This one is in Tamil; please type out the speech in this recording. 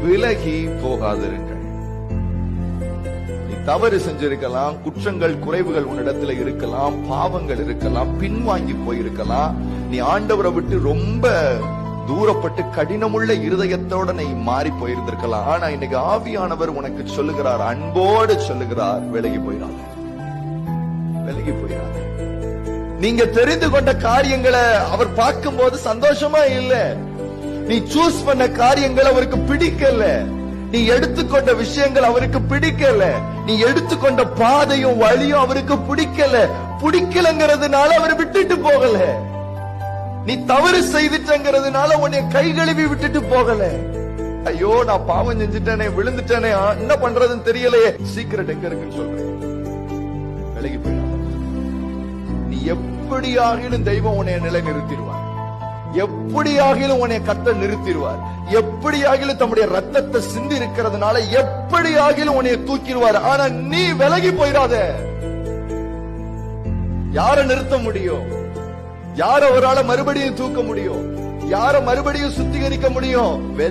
விலகி போகாதிருங்கள். நீ தவறு செஞ்சிருக்கலாம், குற்றங்கள் குறைவுகள் உன்னிடத்துல இருக்கலாம், பாவங்கள் இருக்கலாம், பின்வாங்கி போயிருக்கலாம். நீ ஆண்டவரை விட்டு ரொம்ப தூரப்பட்டு கடினமுள்ள இருதயத்தோட நீ மாறி போயிருந்திருக்கலாம். ஆனா இன்னைக்கு ஆவியானவர் உனக்கு சொல்லுகிறார், அன்போடு சொல்லுகிறார், விலகி போயிடாத, விலகி போயிடாத. நீங்க தெரிந்து கொண்ட காரியங்களை அவர் பார்க்கும் போது சந்தோஷமா இல்ல. நீ சூஸ் பண்ண காரியங்கள் அவருக்கு பிடிக்கல. நீ எடுத்துக்கொண்ட விஷயங்கள் அவருக்கு பிடிக்கல. நீ எடுத்துக்கொண்ட பாதையும் வழியும் அவருக்கு பிடிக்கல. பிடிக்கலங்கிறதுனால அவர் விட்டுட்டு போகல. நீ தவறு செய்துட்டங்கிறதுனால உன்னை கை கழுவி விட்டுட்டு போகல. ஐயோ நான் பாவம் செஞ்சுட்டேனே, விழுந்துட்டேனே, என்ன பண்றதுன்னு தெரியலையே. சீக்கிரம் எங்க இருக்குன்னு சொல்றேன், விலகி போயிடாத. நீ எப்படியாகிலும் தெய்வம் உன்னை நிலை நிறுத்திடுவார். எப்படியாகிலும் உன்னை கர்த்தர் நிறுத்திடுவார். எப்படியாகிலும் தம்முடைய ரத்தத்தை சிந்தி இருக்கிறதுனால எப்படியாகிலும் உன்னை தூக்கிடுவார். ஆனா நீ விலகி போயிடாத. யார நிறுத்த முடியும்? யார அவரால மறுபடியும் தூக்க முடியும்? யார மறுபடியும் சுத்திகரிக்க முடியும்?